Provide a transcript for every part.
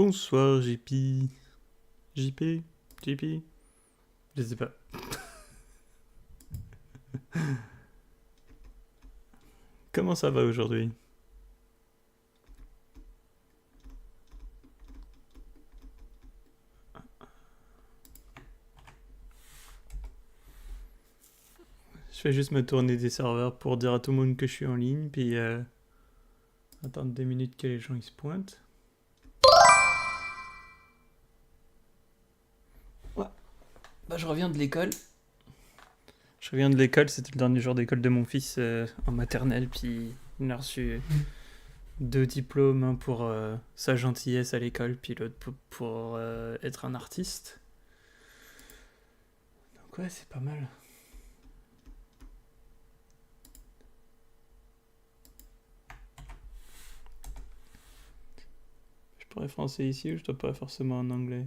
Bonsoir JP. JP? JP? Je sais pas. Comment ça va aujourd'hui? Je vais juste me tourner des serveurs pour dire à tout le monde que je suis en ligne, puis attendre 2 minutes que les gens ils se pointent. Ouais. Bah je reviens de l'école. C'était le dernier jour d'école de mon fils en maternelle, puis il a reçu 2 diplômes, un pour sa gentillesse à l'école, puis l'autre pour être un artiste. Donc ouais, c'est pas mal. Je pourrais français ici ou je dois pas forcément en anglais?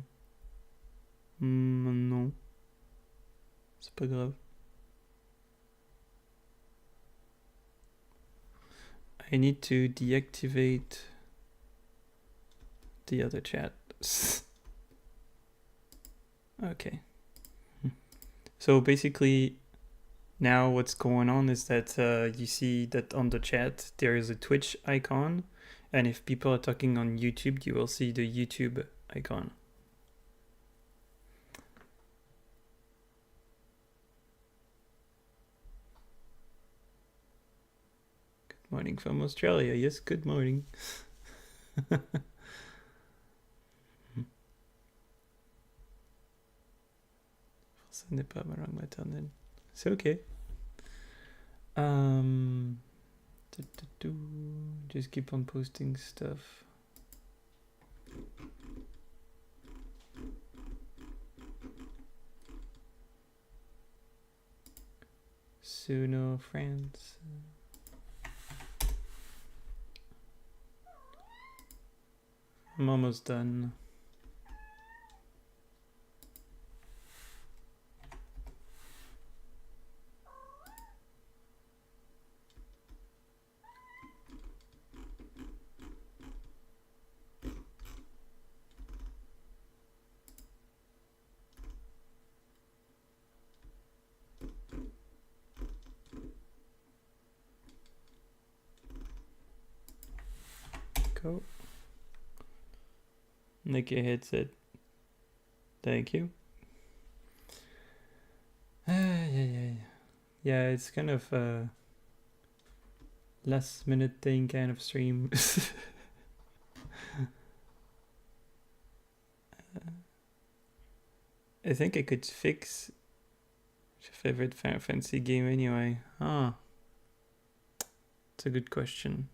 Non, c'est pas grave. I need to deactivate the other chat. Okay. So basically, now what's going on is that you see that on the chat there is a Twitch icon, and if people are talking on YouTube, you will see the YouTube icon. Good morning from Australia. Yes, good morning. Français n'est pas ma langue maternelle. C'est ok. Just keep on posting stuff. Suno France. I'm almost done. Go. Nicky headset. Thank you. Yeah, it's kind of a last minute thing kind of stream. I think I could fix your favorite Final Fantasy game anyway. It's a good question.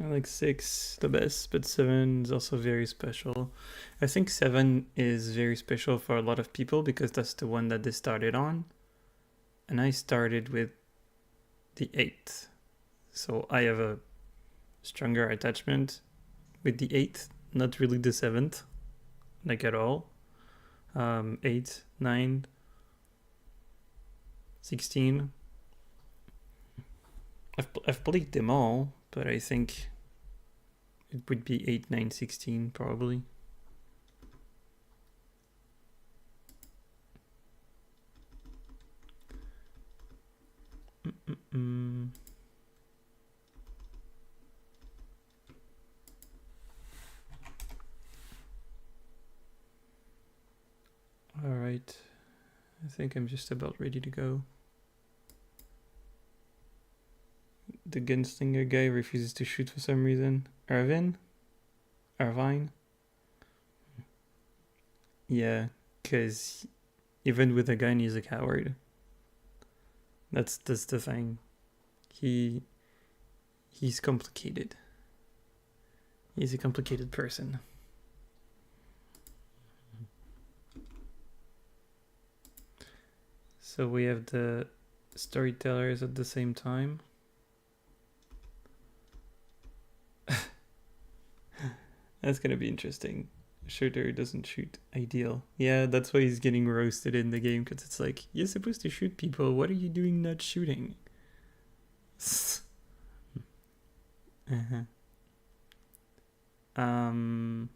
I like 6 the best, but 7 is also very special. I think 7 is very special for a lot of people because that's the one that they started on. And I started with the 8th. So I have a stronger attachment with the 8th, not really the 7th, like at all. 8, 9, 16. I've played them all, but I think it would be 8, 9, 16 probably. All right, I think I'm just about ready to go. The gunslinger guy refuses to shoot for some reason. Irvine? Yeah, because even with a gun, he's a coward. That's the thing. He's complicated. He's a complicated person. So we have the storytellers at the same time. That's gonna be interesting. Shooter doesn't shoot. Ideal. Yeah, that's why he's getting roasted in the game, because it's like, you're supposed to shoot people. What are you doing not shooting? I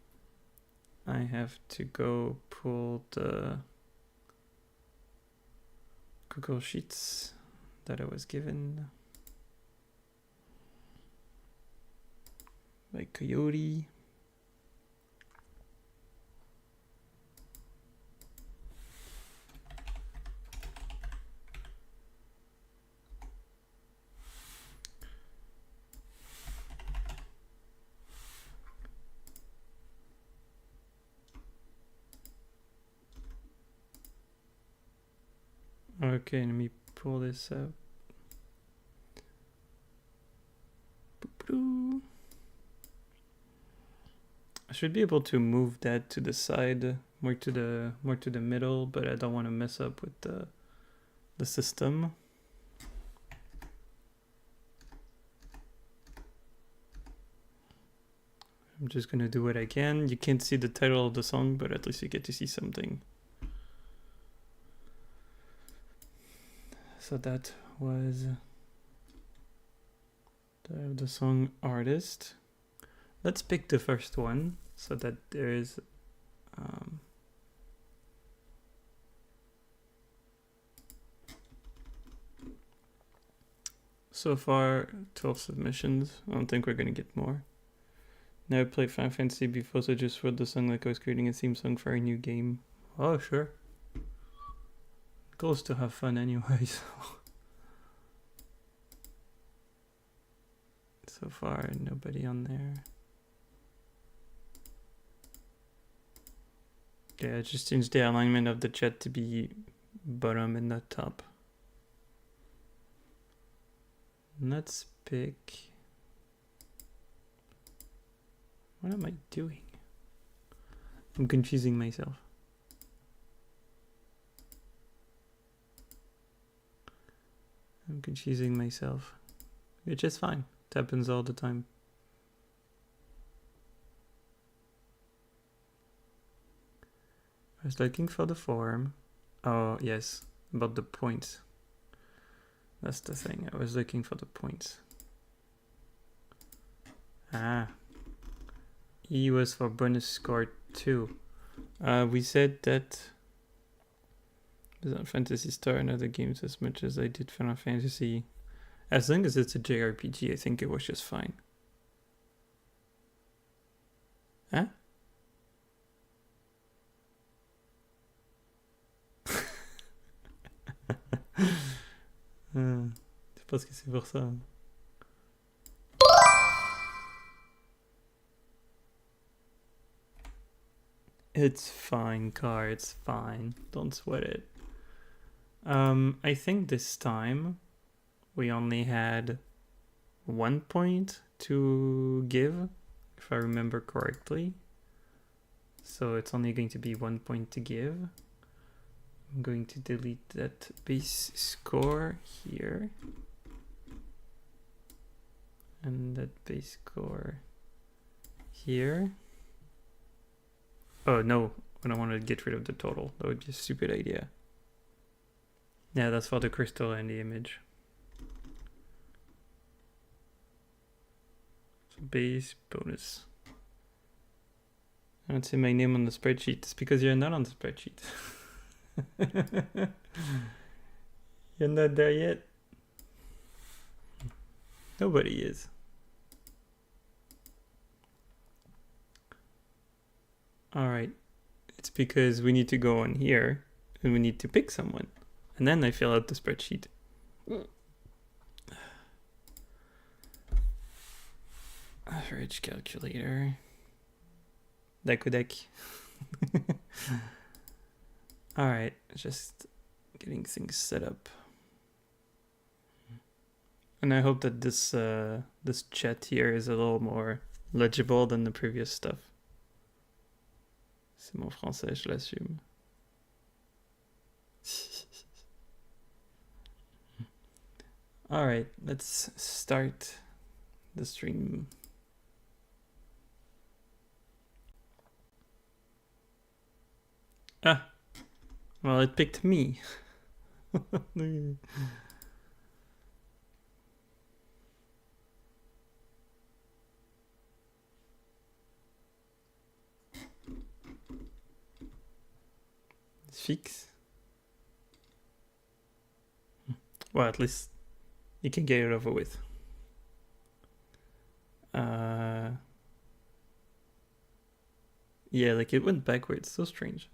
have to go pull the Google Sheets that I was given by Coyote. Okay, let me pull this up. I should be able to move that to the side, more to the middle, but I don't want to mess up with the system. I'm just gonna do what I can. You can't see the title of the song, but at least you get to see something. So that was the song artist. Let's pick the first one so that there is so far 12 submissions. I don't think we're gonna get more. Never played Final Fantasy before, so just wrote the song like I was creating a theme song for a new game. Oh, sure. Goal is to have fun anyways. So far, nobody on there. Yeah, just change the alignment of the chat to be bottom and not top. Let's pick... What am I doing? I'm confusing myself. Which is fine. It happens all the time. I was looking for the form. Oh, yes. About the points. That's the thing. I was looking for the points. Ah. E was for bonus score 2. We said that Final Fantasy Star and other games as much as I did Final Fantasy. As long as it's a JRPG, I think it was just fine. Hein? C'est parce que c'est pour ça. It's fine, Car. It's fine. Don't sweat it. I think this time we only had 1 point to give, if I remember correctly. So it's only going to be 1 point to give. I'm going to delete that base score here. And that base score here. Oh no, I don't want to get rid of the total. That would be a stupid idea. Yeah, that's for the crystal and the image. So base, bonus. I don't see my name on the spreadsheet. It's because you're not on the spreadsheet. You're not there yet? Nobody is. Alright. It's because we need to go on here and we need to pick someone. And then I fill out the spreadsheet. Average calculator. Deck. Alright, just getting things set up. And I hope that this this chat here is a little more legible than the previous stuff. C'est mon français, je l'assume. Alright, let's start the stream. Ah, well, it picked me. fix. Well, at least you can get it over with. Yeah, like it went backwards. So strange.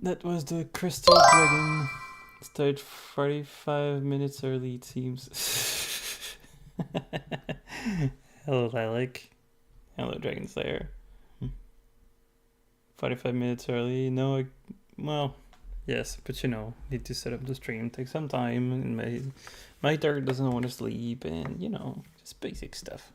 That was the Crystal Dragon. Started 45 minutes early, it seems. Hello, Lilac. Hello, Dragon Slayer. 45 minutes early. No, well, yes, but you know, need to set up the stream. Take some time, and my dog doesn't want to sleep, and you know, just basic stuff.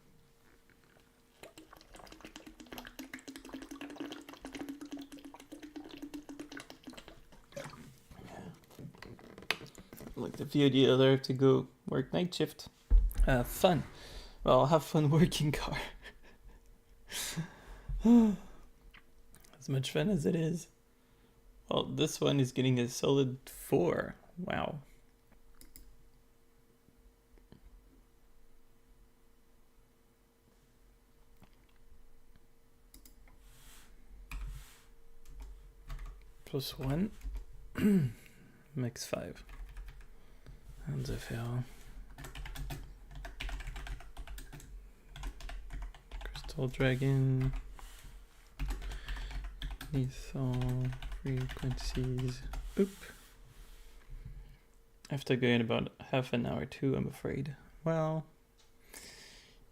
Like the VOD other to go work night shift. Fun. Well, have fun working car. As much fun as it is. Well, this one is getting a solid 4. Wow. +1. Max 5. And the fail. Crystal Dragon. Lethal frequencies. Oop. I have to go in about half an hour too, I'm afraid. Well,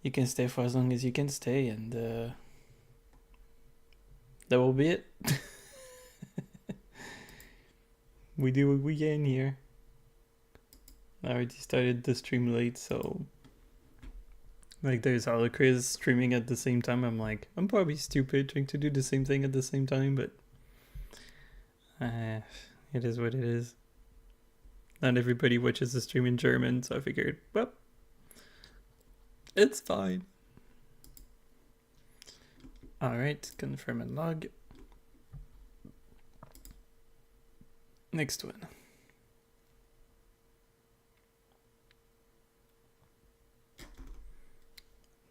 you can stay for as long as you can stay, and that will be it. We do what we can here. I already started the stream late, so like there's Holocraze streaming at the same time. I'm like, I'm probably stupid trying to do the same thing at the same time, but it is what it is. Not everybody watches the stream in German, so I figured, well, it's fine. Alright, confirm and log. Next one.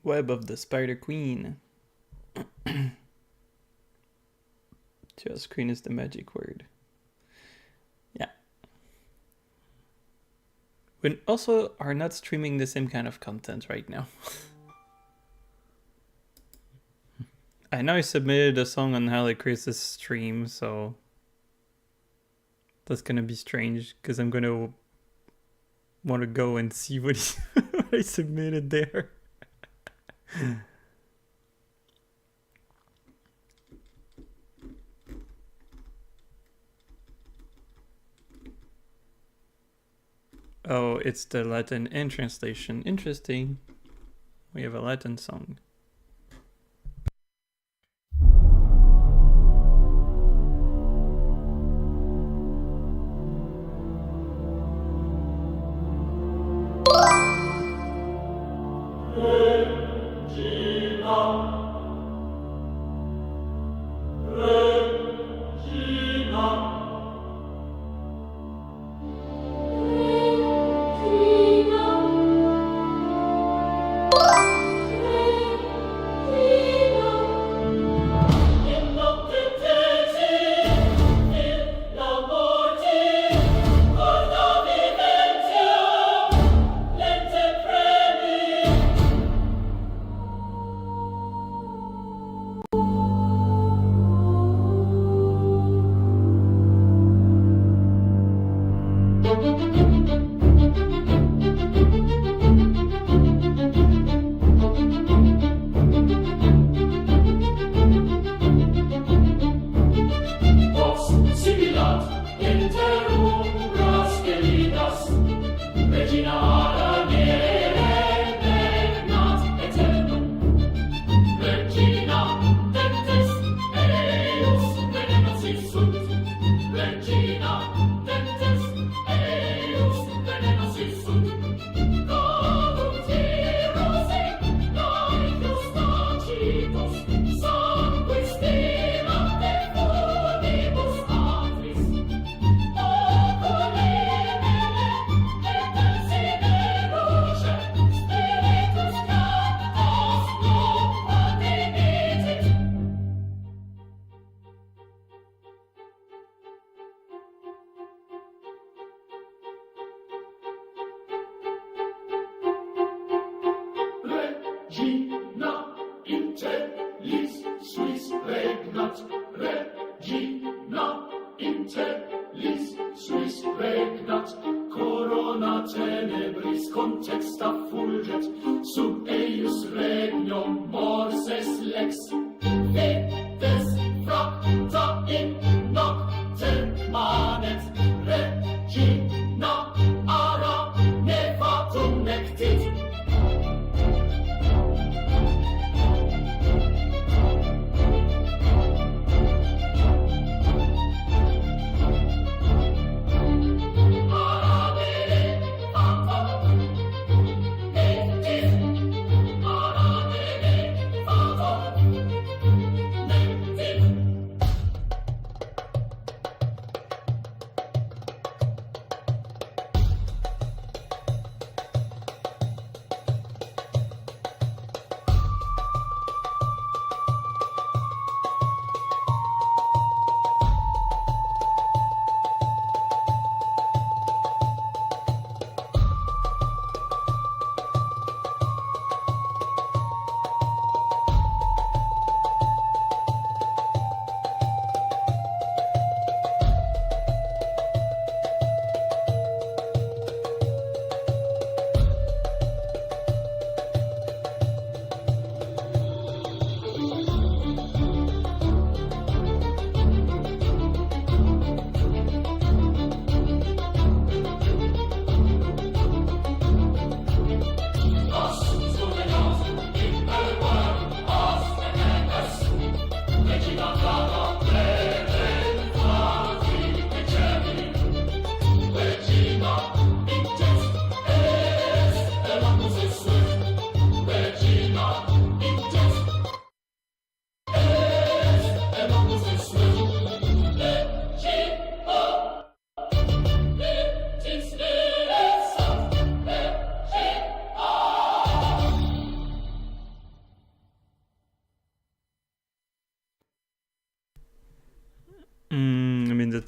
Web of the Spider Queen. Just screen is the magic word. Yeah. We also are not streaming the same kind of content right now. I know I submitted a song on how to create this stream, so that's gonna be strange because I'm gonna want to go and see what, what I submitted there. Oh, it's the Latin and translation. Interesting. We have a Latin song.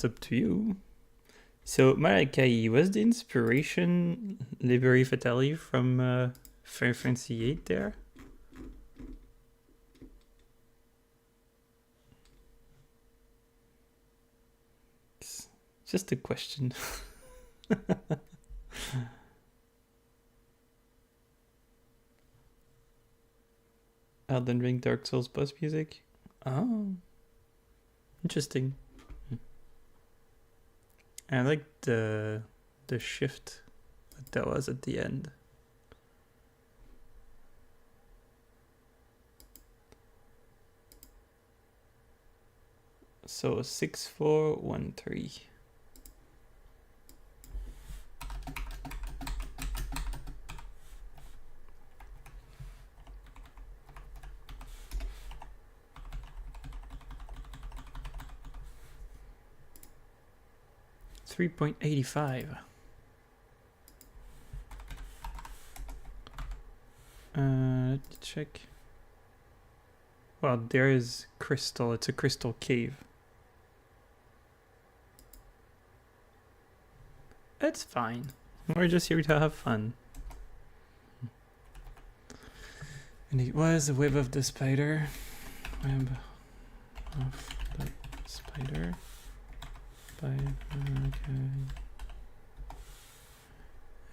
that's up to you. So, Malachi, was the inspiration Liberi Fatali from Final Fantasy VIII there? It's just a question. Elden Ring, Dark Souls boss music? Oh, interesting. I like the shift that was at the end. So 6413. $3.85. Let me check. Well, there is crystal. It's a crystal cave. It's fine. We're just here to have fun. And it was the web of the spider. Web of the spider. Okay.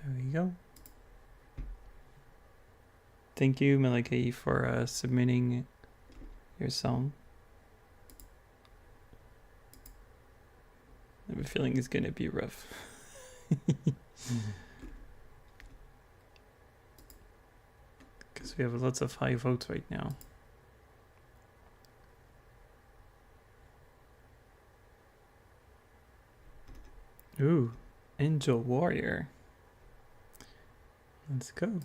There we go. Thank you, Malachi, for submitting your song. I have a feeling it's gonna be rough. Because we have lots of high votes right now. Ooh, Angel Warrior. Let's go.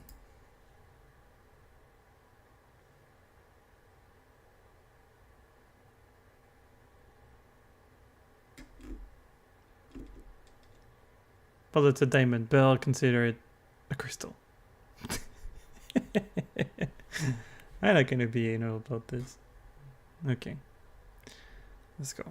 Well, it's a diamond, but I'll consider it a crystal. I'm not gonna be anal about this. Okay. Let's go.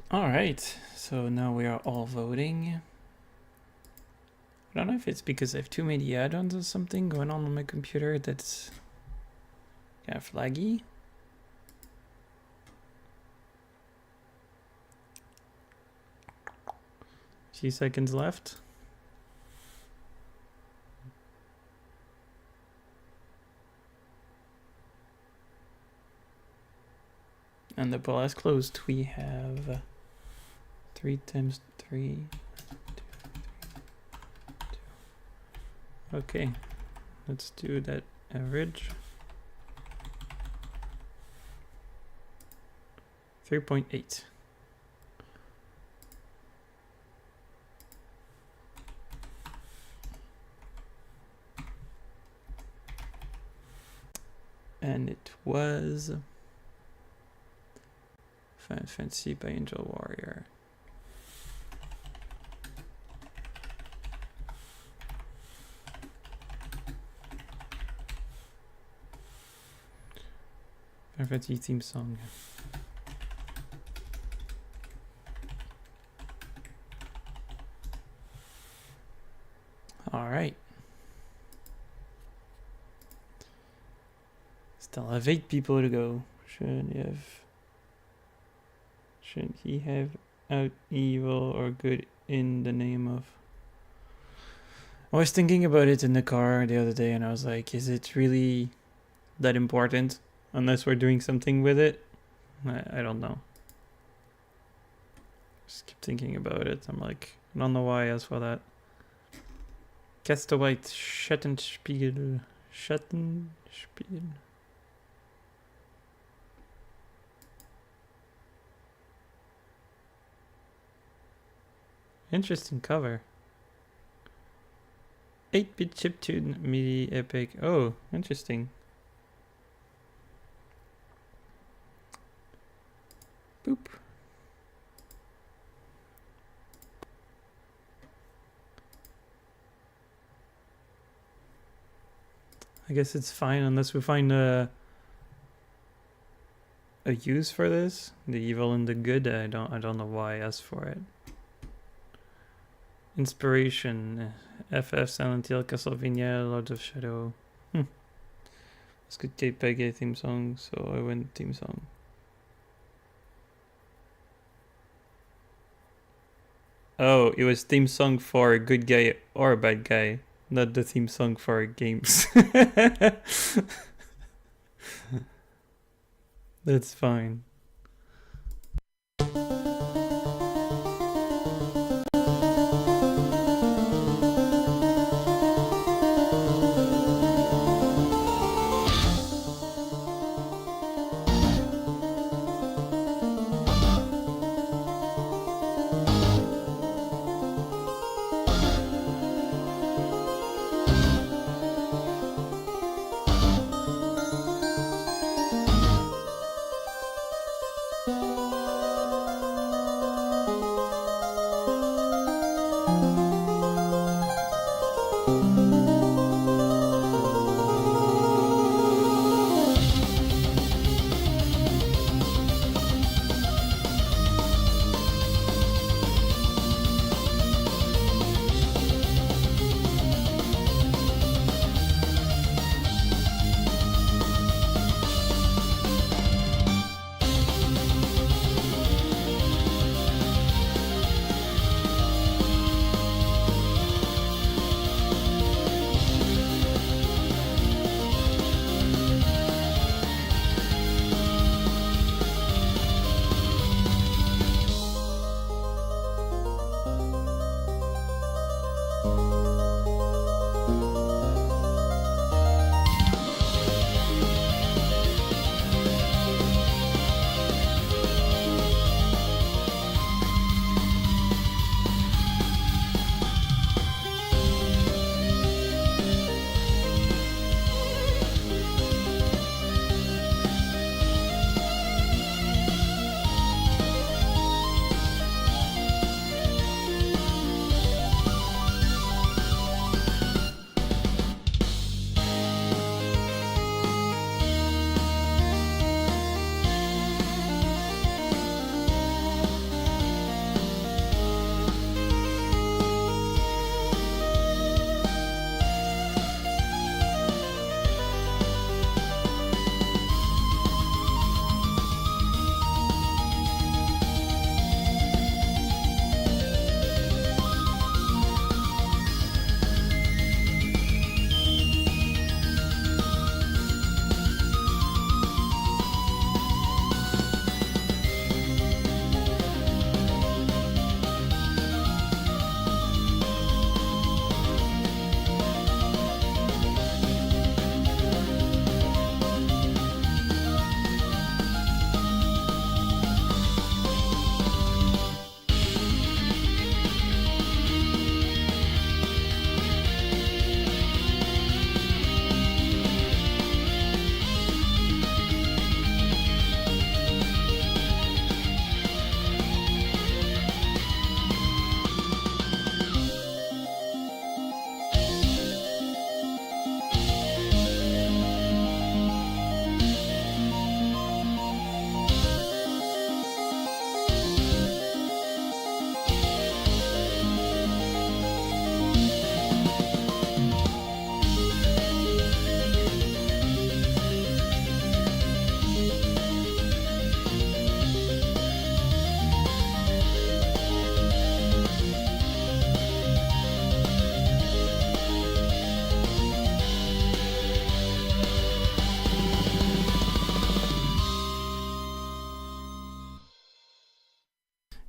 All right, so now we are all voting. I don't know if it's because I have too many add-ons or something going on my computer that's kind of laggy. Few seconds left. And the poll has closed. We have 3 times 3. 2. Okay, let's do that average. 3.8. And it was Final Fantasy by Angel Warrior. Final Fantasy theme song. All right. Still have 8 people to go. Shouldn't he have out evil or good in the name of? I was thinking about it in the car the other day and I was like, is it really that important unless we're doing something with it? I don't know. Just keep thinking about it. I'm like, I don't know why I asked for that. Castaway Schattenspiel. Schattenspiel. Interesting cover. 8-bit chiptune MIDI epic. Oh, interesting. Boop. I guess it's fine unless we find a use for this. The evil and the good. I don't know why I asked for it. Inspiration. FF, Silent Hill, Castlevania, Lords of Shadow. It's good JPEG theme song, so I went theme song. Oh, it was theme song for a good guy or a bad guy, not the theme song for games. That's fine.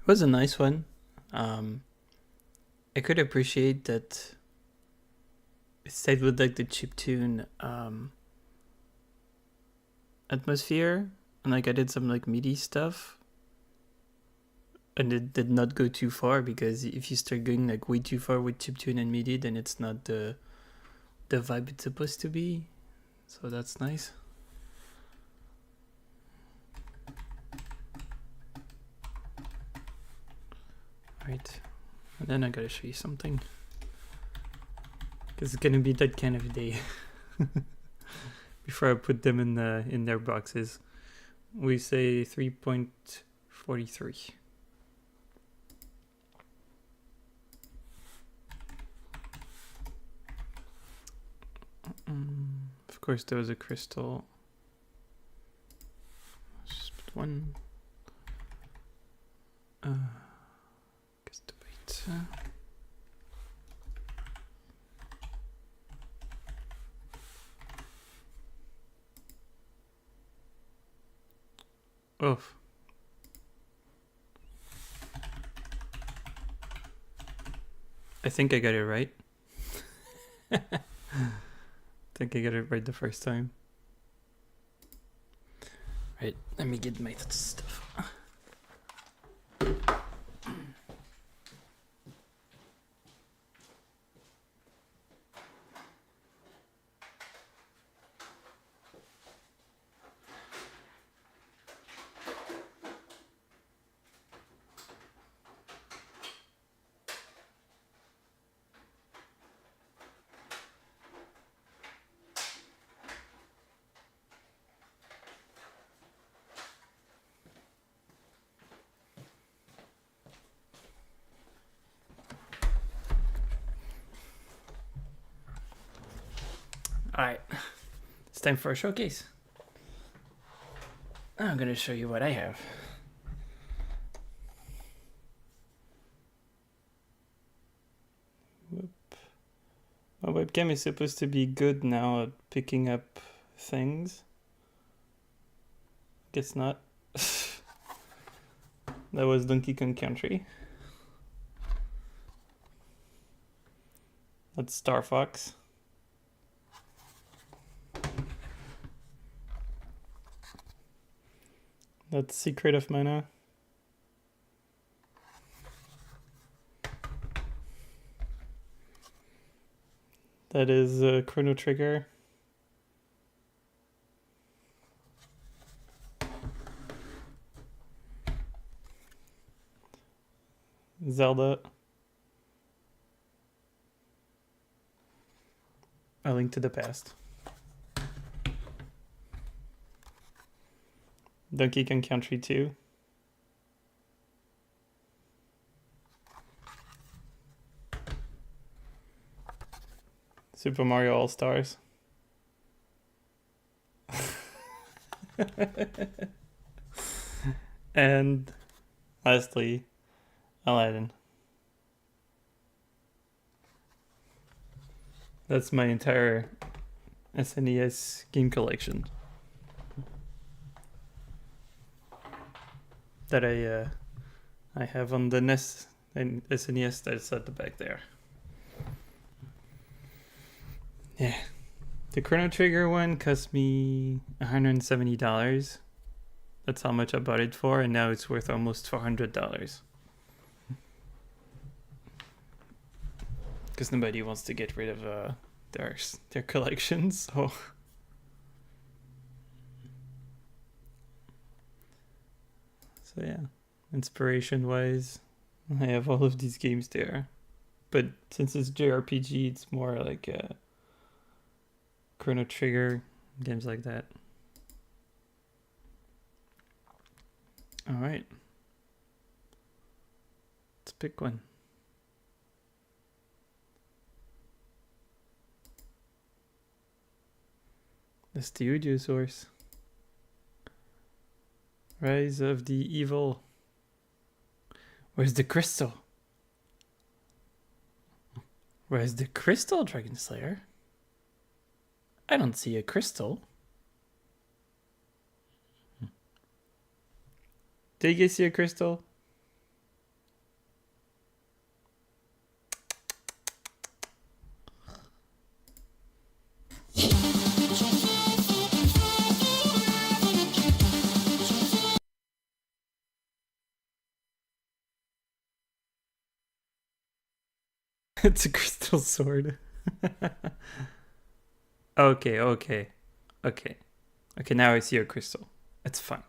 was a nice one. I could appreciate that it stayed with like the chiptune atmosphere, and like I did some like MIDI stuff, and it did not go too far, because if you start going like way too far with chiptune and MIDI, then it's not the vibe it's supposed to be. So that's nice. Right, and then I gotta show you something, because it's gonna be that kind of day. Before I put them in their boxes, we say 3.43. Of course, there was a crystal. Just put one. Oh. I think I got it right. I think I got it right the first time. Right, let me get my stuff. Alright, it's time for a showcase. I'm gonna show you what I have. Whoop. My webcam is supposed to be good now at picking up things. Guess not. That was Donkey Kong Country. That's Star Fox. That's Secret of Mana. That is Chrono Trigger. Zelda. A Link to the Past. Donkey Kong Country 2. Super Mario All-Stars. And lastly, Aladdin. That's my entire SNES game collection that I have on the NES and SNES that's at the back there. Yeah. The Chrono Trigger one cost me $170. That's how much I bought it for, and now it's worth almost $400. Because nobody wants to get rid of their collections, so... So yeah, inspiration-wise, I have all of these games there. But since it's JRPG, it's more like Chrono Trigger, games like that. Alright. Let's pick one. The Studio Source. Rise of the Evil. Where's the crystal? Where's the crystal, Dragon Slayer? I don't see a crystal. Did you see a crystal? It's a crystal sword. Okay, okay, okay. Okay, now I see a crystal. It's fine.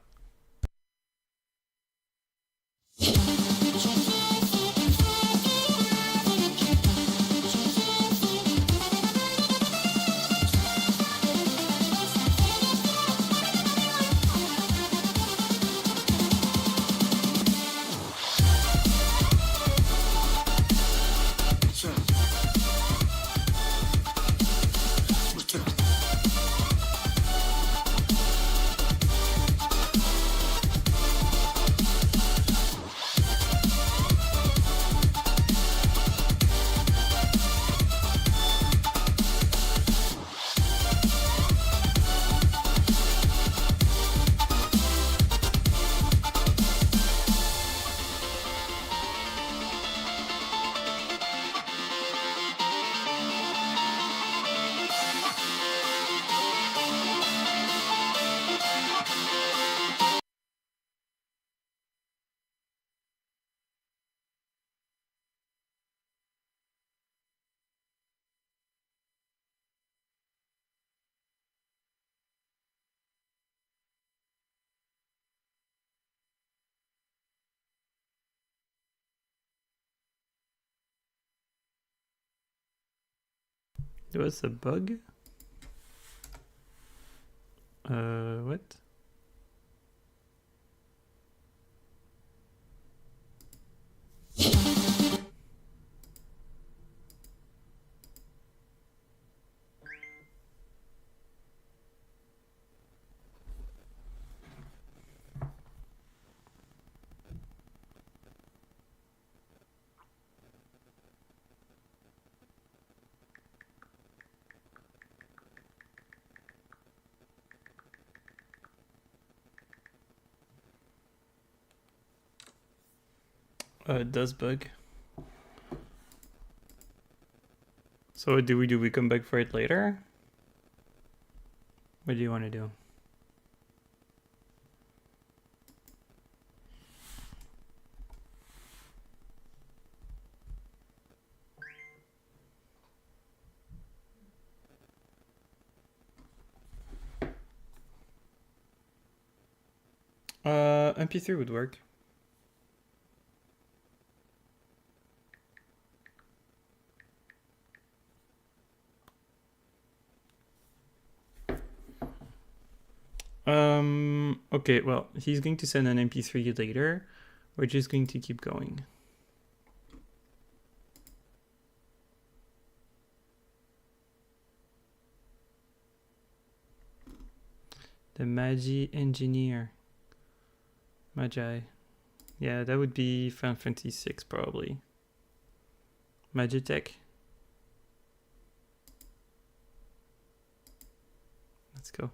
There was a bug? What? It does bug. So what do? We come back for it later? What do you want to do? MP3 would work. Okay, well, he's going to send an MP3 later. We're just going to keep going. The Magi engineer. Magi. Yeah, that would be Final Fantasy 6 probably. Magitech. Let's go.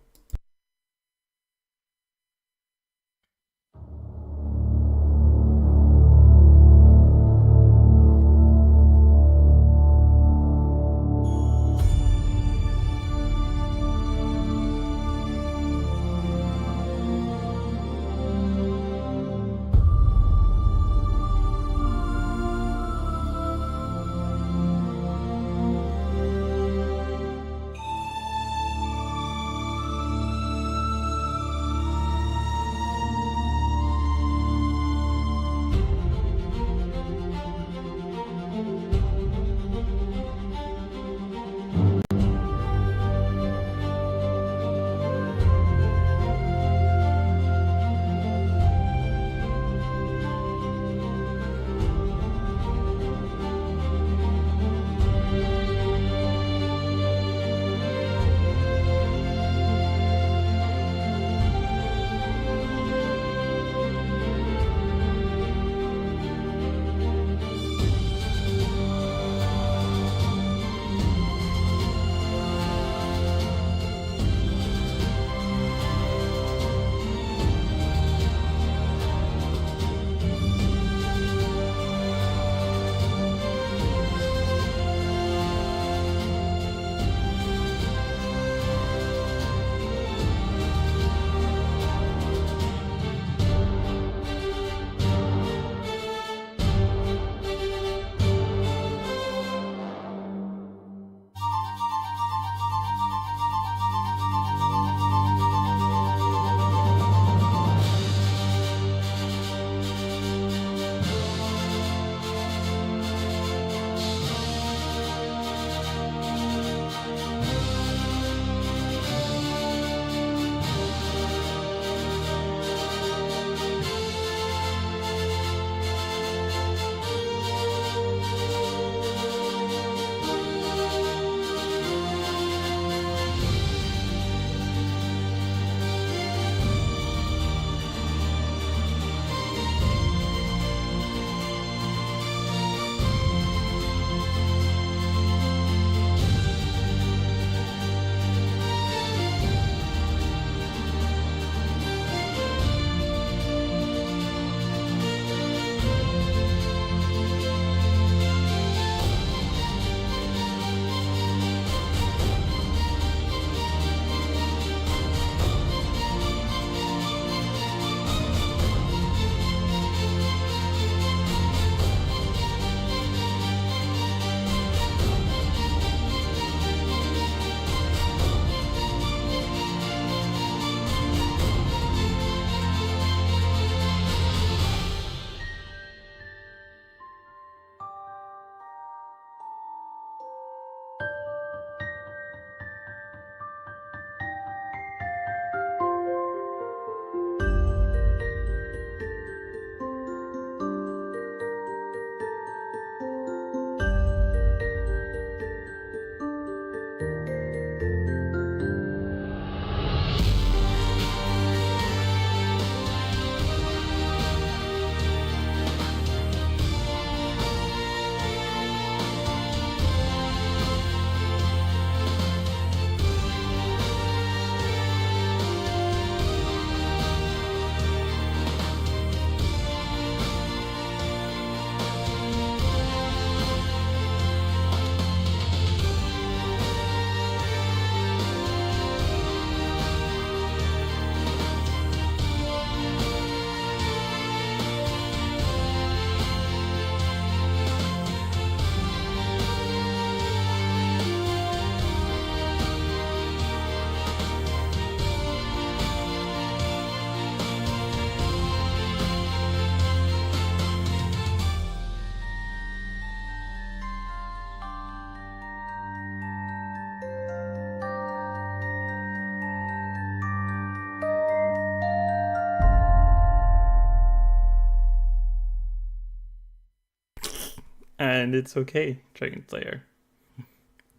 and it's okay, Dragon Slayer.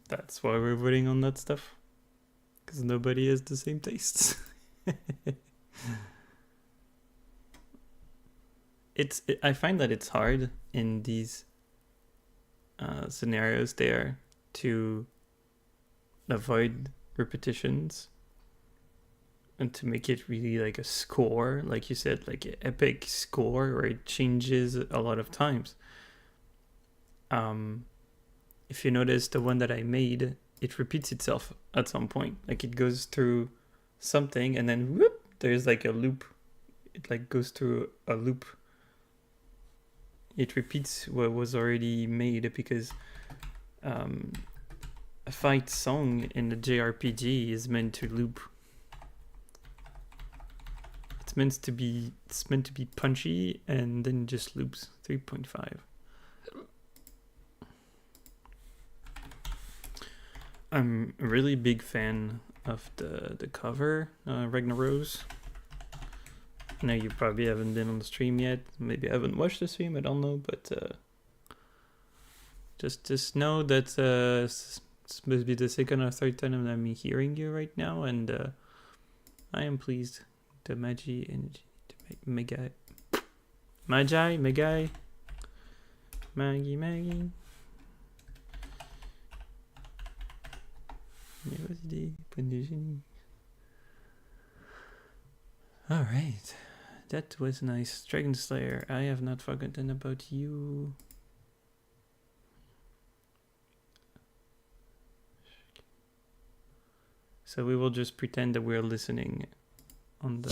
That's why we're voting on that stuff. Because nobody has the same tastes. I find that it's hard in these scenarios there to avoid repetitions and to make it really like a score, like you said, like an epic score where it changes a lot of times. If you notice, the one that I made, it repeats itself at some point. Like it goes through something and then whoop, there's like a loop. It like goes through a loop. It repeats what was already made because a fight song in the JRPG is meant to loop. It's meant to be punchy and then just loops. 3.5. I'm a really big fan of the cover, Ragnaros. I know you probably haven't been on the stream yet. Maybe I haven't watched the stream, I don't know, but just know that it's supposed to be the second or third time that I'm hearing you right now, and I am pleased. The Magi and Magi. Maggie. Alright. That was nice. Dragon Slayer, I have not forgotten about you. So we will just pretend that we're listening on the...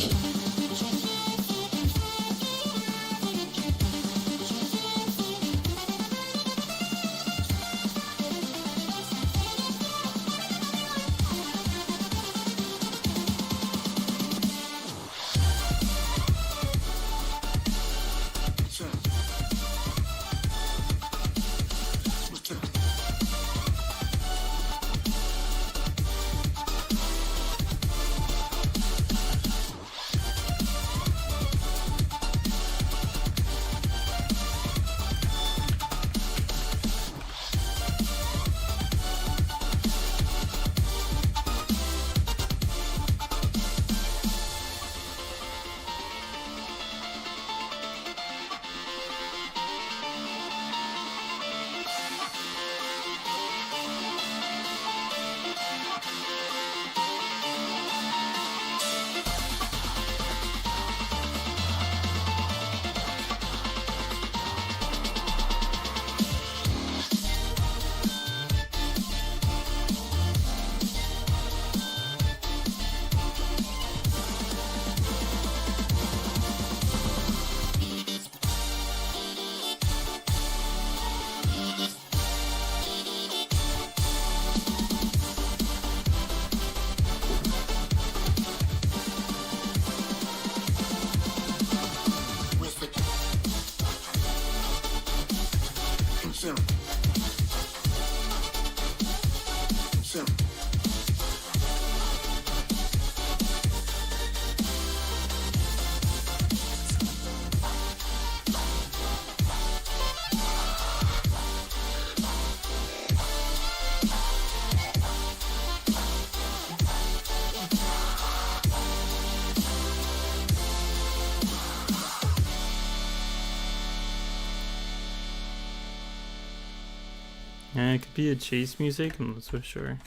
It could be a chase music, I'm not so sure.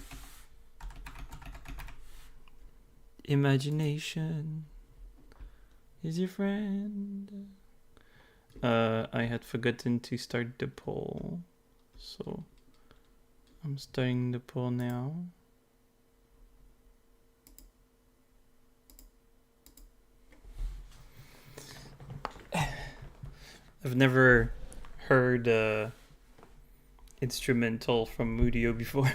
Imagination is your friend. I had forgotten to start the poll, so I'm starting the poll now. I've never heard instrumental from Mudio before.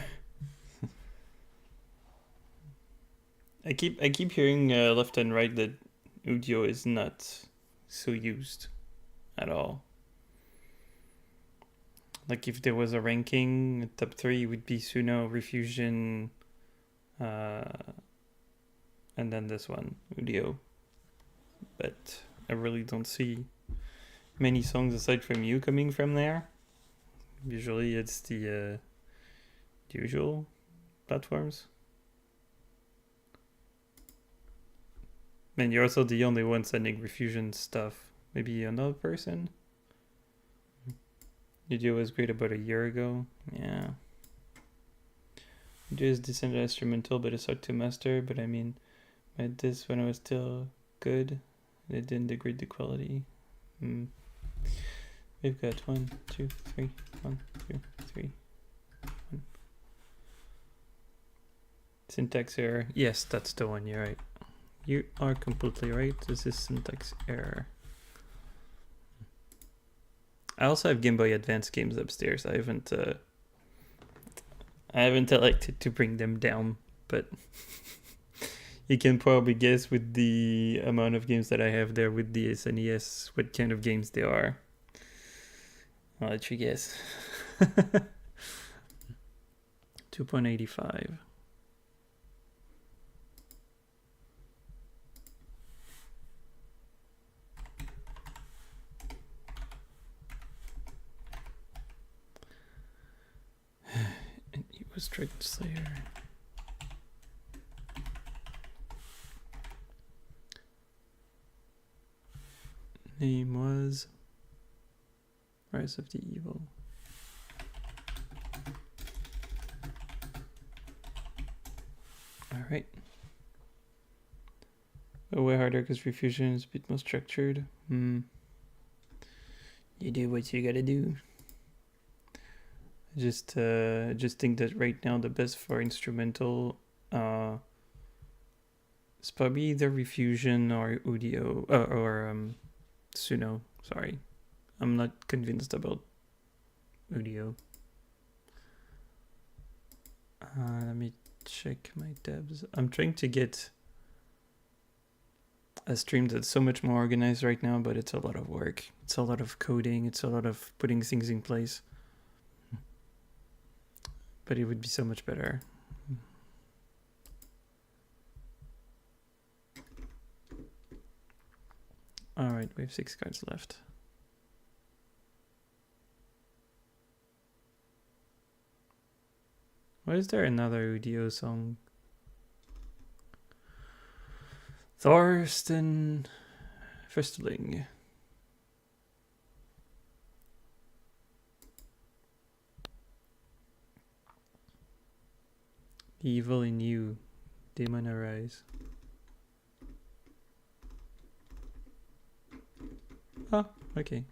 I keep hearing left and right that Udio is not so used at all. Like if there was a ranking, top 3 would be Suno, Refusion, and then this one, Udio. But I really don't see many songs aside from you coming from there. Usually it's the usual platforms. Man, you're also the only one sending Refusion stuff. Maybe another person? Udio was great about a year ago. Yeah. Udio is decent at instrumental, but it's hard to master. But I mean, I had this when I was still good. And it didn't degrade the quality. We've got 1, 2, 3, 1, 2, 3, 1. Syntax error. Yes, that's the one. You're right. You are completely right. This is syntax error. I also have Game Boy Advance games upstairs. I haven't elected to bring them down, but you can probably guess with the amount of games that I have there with the SNES what kind of games they are. I'll let you guess. 2.85. And he was Dragon Slayer. Name was Rise of the Evil. All right. Way harder because Refusion is a bit more structured. You do what you gotta do. I just think that right now the best for instrumental is probably either Refusion or Udio or Suno. Sorry, I'm not convinced about Udio. Let me check my tabs. I'm trying to get a stream that's so much more organized right now, but it's a lot of work. It's a lot of coding. It's a lot of putting things in place. But it would be so much better. All right, we have 6 cards left. Why is there another Udio song? Thorsten Firstling. The evil in you, demon arise. Oh, okay.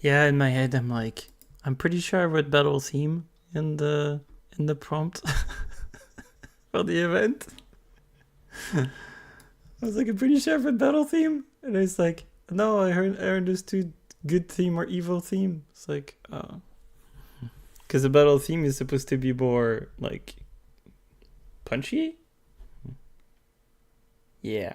Yeah, in my head, I'm like, I'm pretty sure I wrote battle theme in the prompt for the event. I was like, I'm pretty sure I wrote battle theme, and it's like, no, I understood good theme or evil theme. It's like, oh, because the battle theme is supposed to be more like punchy. Yeah.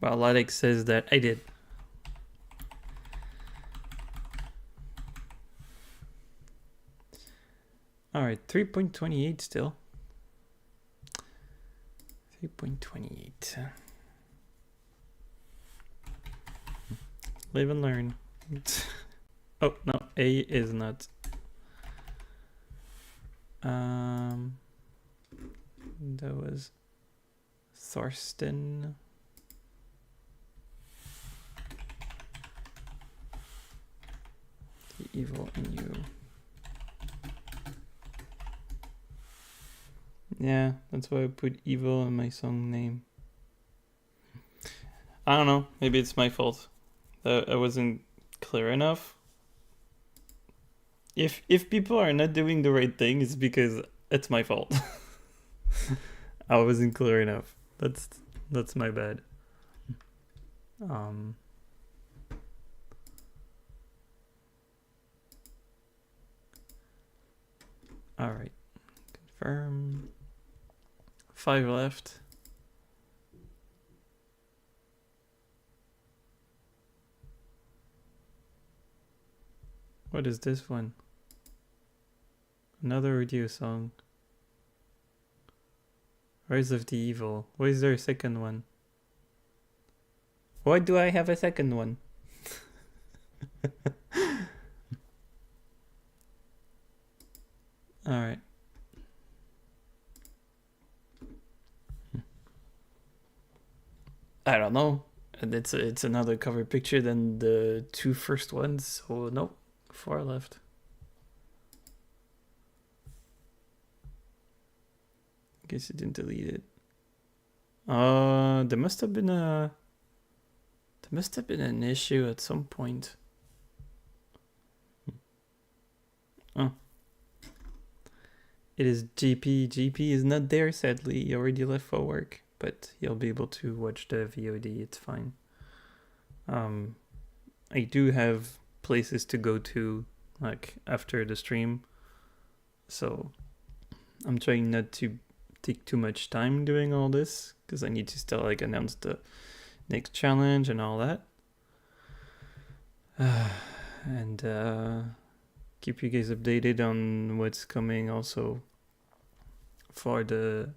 Well, Alex says that I did. All right, 3.28 still. 3.28. Live and learn. Oh, no, A is not. That was Thorsten. The evil in you. Yeah, that's why I put evil in my song name. I don't know, maybe it's my fault. I wasn't clear enough. If people are not doing the right thing, it's because it's my fault. I wasn't clear enough. That's my bad. All right. Confirm. 5 left. What is this one? Another audio song. Rise of the Evil. Why is there a second one? Why do I have a second one? Alright. I don't know. It's another cover picture than the 2 first ones, so nope. 4 left. Guess it didn't delete it. There must have been an issue at some point. Oh. It is GP. GP is not there, sadly. He already left for work, but he'll be able to watch the VOD. It's fine. I do have places to go to, like, after the stream, so I'm trying not to take too much time doing all this, because I need to still, like, announce the next challenge and all that. And keep you guys updated on what's coming also for the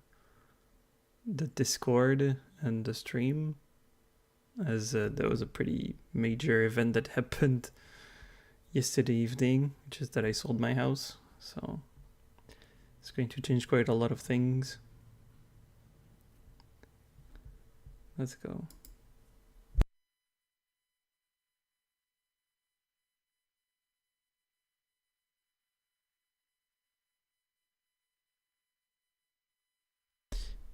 Discord and the stream, as there was a pretty major event that happened yesterday evening, which is that I sold my house, so it's going to change quite a lot of things. Let's go.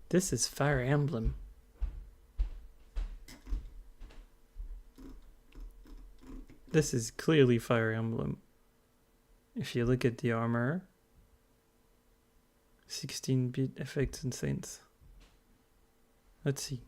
This is Fire Emblem. This is clearly Fire Emblem. If you look at the armor, 16-bit effects and synths. Let's see.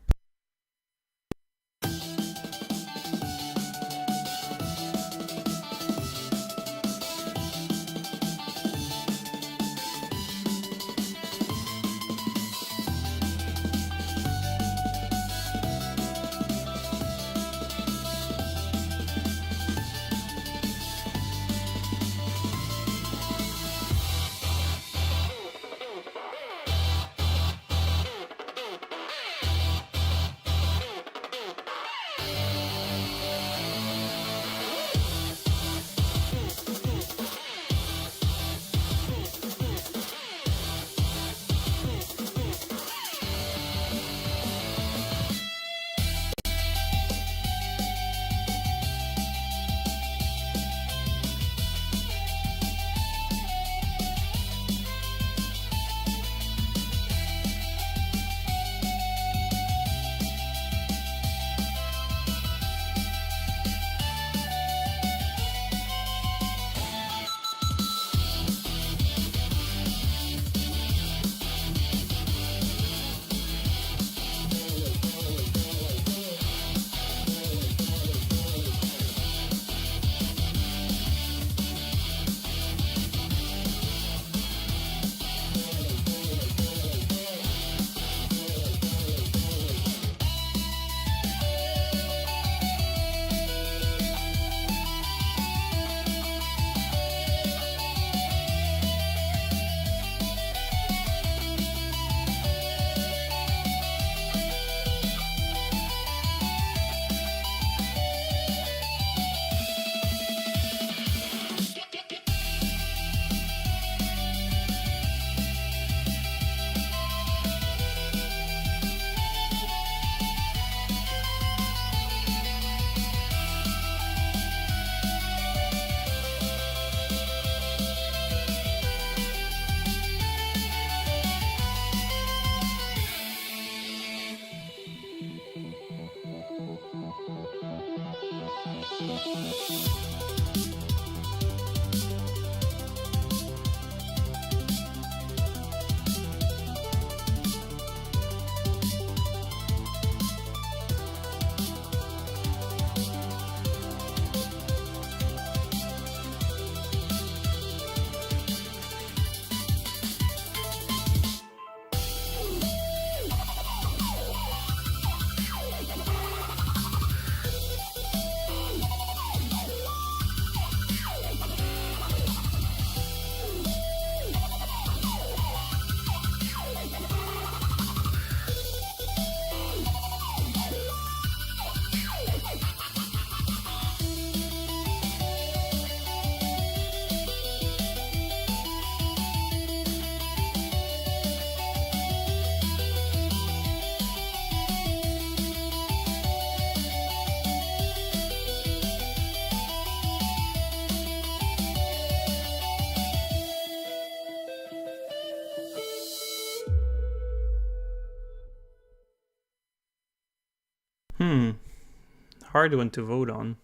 Hard one to vote on.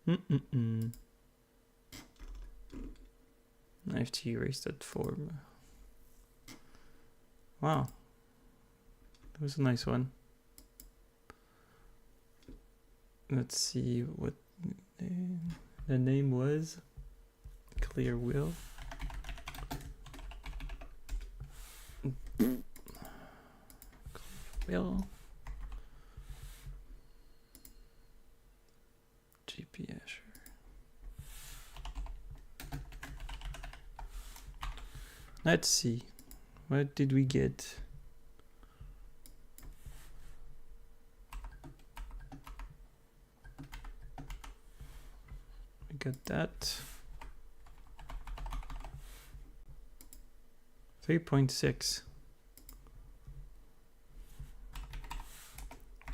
I have to erase that form. Wow. That was a nice one. Let's see what the name was. Clear Will. Will. GP Asher. Let's see. What did we get? We got that. 3.6.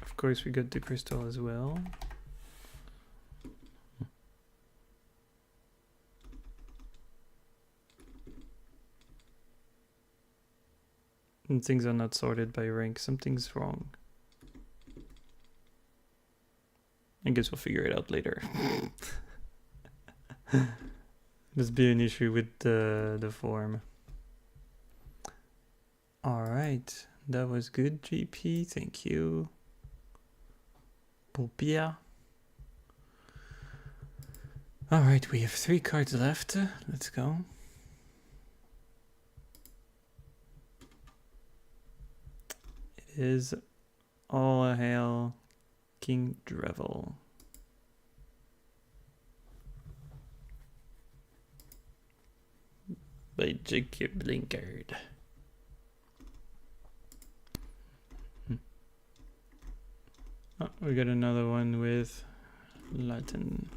Of course, we got the crystal as well. And things are not sorted by rank. Something's wrong. I guess we'll figure it out later. Must be an issue with the form. Alright, that was good, GP. Thank you. Pulpia. Alright, we have 3 cards left. Let's go. It is All Hail King Drevel. By Jacob Blinkard. Oh, we got another one with Latin.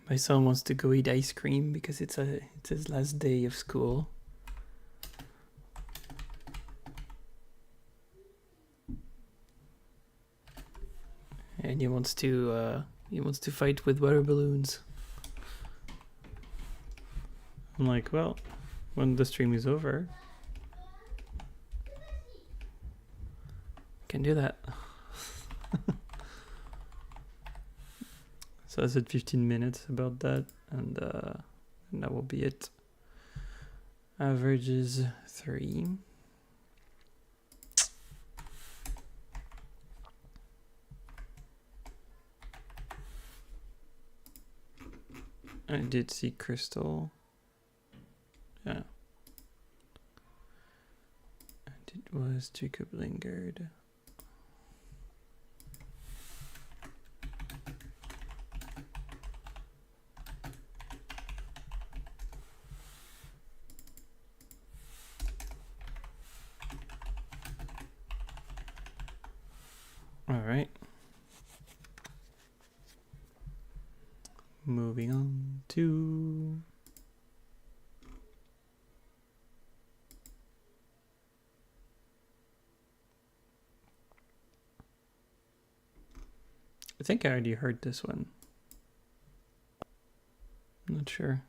My son wants to go eat ice cream because it's his last day of school. And he wants to fight with water balloons. I'm like, well, when the stream is over, can do that. So I said 15 minutes about that, and that will be it. Average is 3. I did see Crystal. Yeah. And it was Jacob Lingard. All right. Moving on to I think I already heard this one. I'm not sure.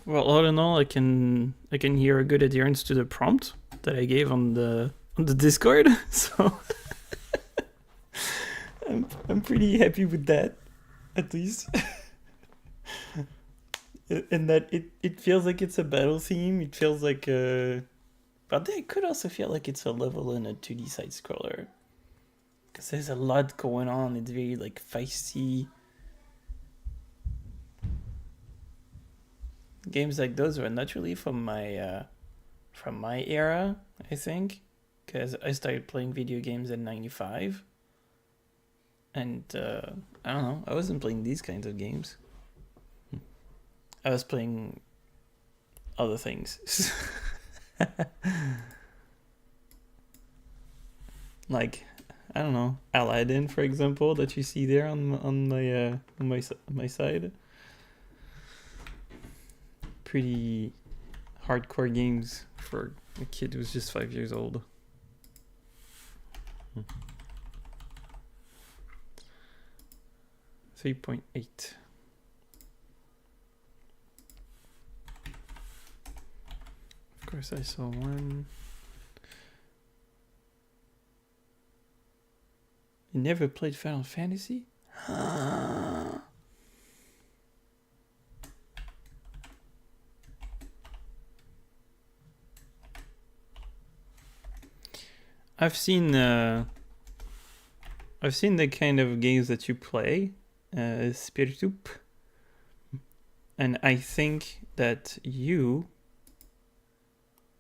Well, all in all, I can hear a good adherence to the prompt that I gave on the Discord. So I'm pretty happy with that, at least. And that it feels like it's a battle theme. It feels like but it could also feel like it's a level in a 2D side scroller. Because there's a lot going on. It's very like feisty. Games like those were naturally from my era, I think. Because I started playing video games in '95. And I don't know, I wasn't playing these kinds of games. I was playing other things. Like, I don't know, Aladdin, for example, that you see there on my side. Pretty hardcore games for a kid who's just 5 years old. 3.8. Of course, I saw one. You never played Final Fantasy? I've seen the kind of games that you play, Spiritup, and I think that you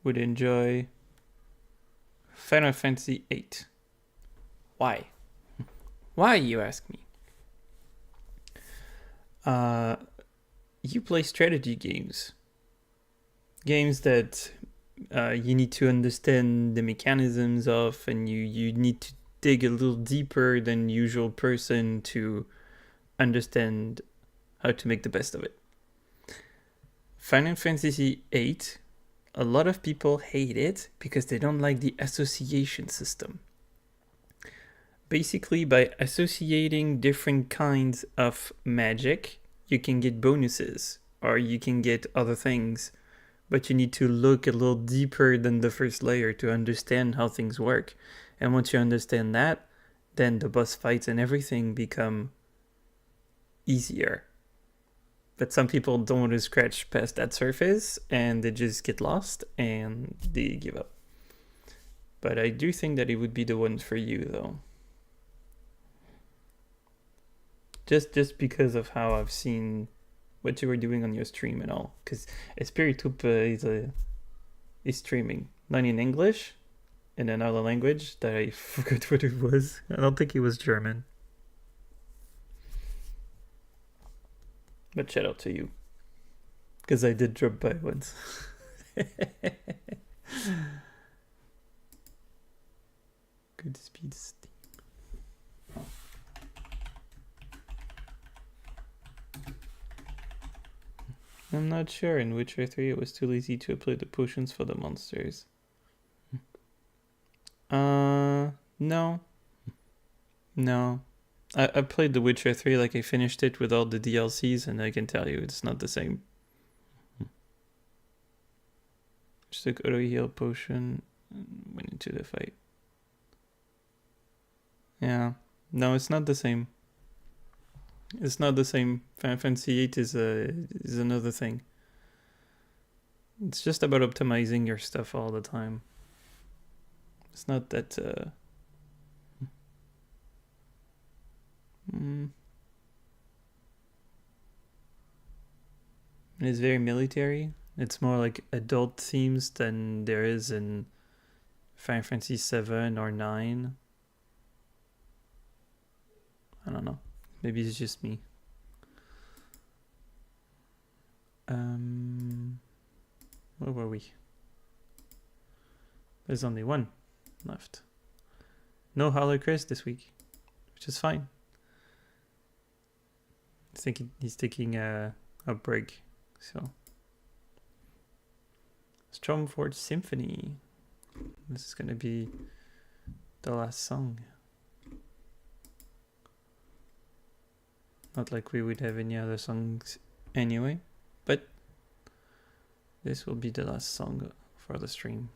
would enjoy Final Fantasy VIII. Why? Why, you ask me? You play strategy games. Games that you need to understand the mechanisms of, and you need to dig a little deeper than usual person to understand how to make the best of it. Final Fantasy VIII, a lot of people hate it because they don't like the association system. Basically, by associating different kinds of magic, you can get bonuses or you can get other things, but you need to look a little deeper than the first layer to understand how things work. And once you understand that, then the boss fights and everything become easier. But some people don't want to scratch past that surface and they just get lost and they give up. But I do think that it would be the one for you, though. Just because of how I've seen what you were doing on your stream and all. Because Espiritup is streaming, not in English, in another language that I forgot what it was. I don't think it was German. But shout out to you. Because I did drop by once. Good speed Steam. I'm not sure. In Witcher 3 it was too lazy to apply the potions for the monsters. No. No. I played The Witcher 3, like I finished it with all the DLCs, and I can tell you it's not the same. Just took auto heal potion and went into the fight. Yeah. No, it's not the same. It's not the same. Final Fantasy VIII is another thing. It's just about optimizing your stuff all the time. It's not that It's very military. It's more like adult themes than there is in Final Fantasy 7 or 9. I don't know. Maybe it's just me. Where were we? There's only one left. No Holocris this week, which is fine. I think he's taking a break. So, Stormforge Symphony. This is gonna be the last song. Not like we would have any other songs anyway, but This will be the last song for the stream.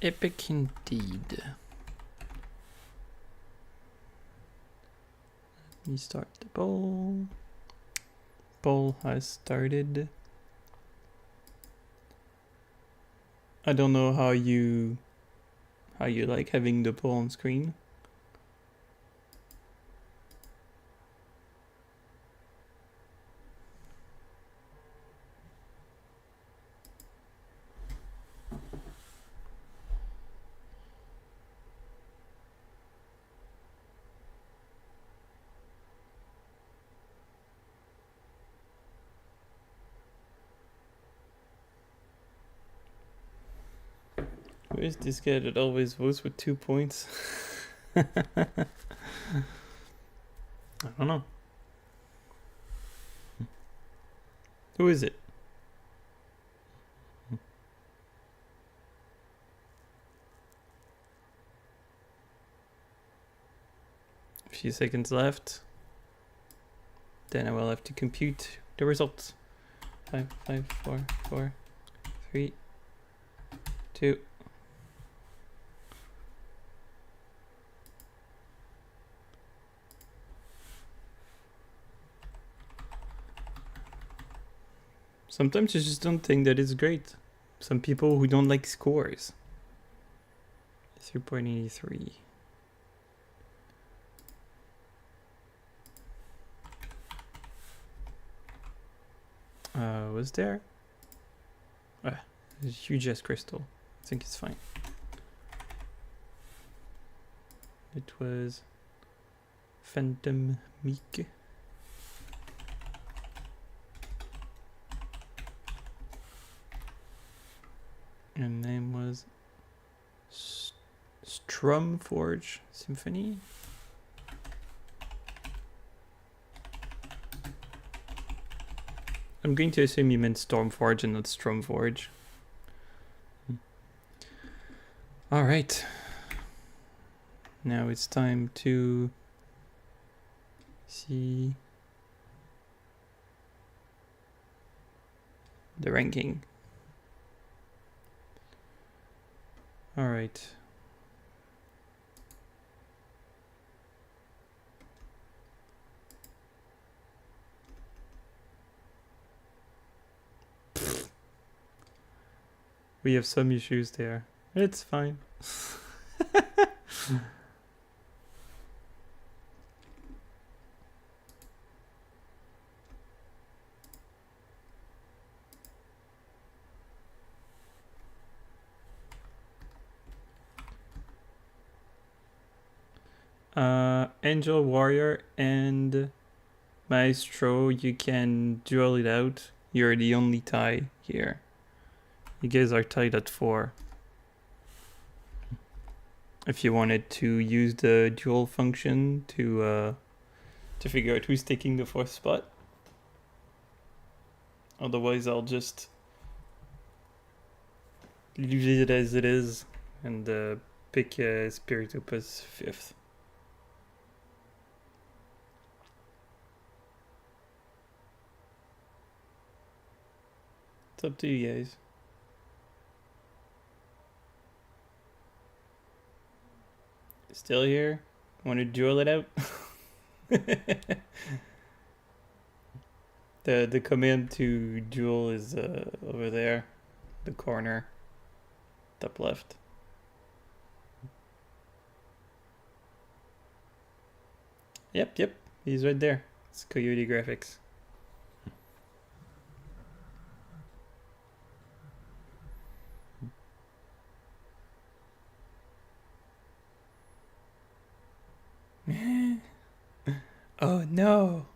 Epic indeed. Let me start the poll. Poll has started. I don't know how you like having the poll on screen. Who is this guy that always votes with 2 points? I don't know. Who is it? A few seconds left. Then I will have to compute the results. 5, 5, 4, 4, 3, 2. Sometimes you just don't think that it's great. Some people who don't like scores. 3.83. Was there? There's a huge ass crystal. I think it's fine. It was Phantom Meek. And name was Strumforge Symphony. I'm going to assume you meant Stormforge and not Strumforge. All right. Now it's time to see the ranking. All right. We have some issues there. It's fine. Angel Warrior and Maestro, you can duel it out. You're the only tie here. You guys are tied at 4. If you wanted to use the duel function to figure out who's taking the 4th spot. Otherwise, I'll just leave it as it is and pick Spirit Opus 5th. It's up to you guys. Still here? Want to duel it out? The command to duel is over there, the corner, top left. Yep, he's right there. It's Coyote Graphics. Oh no!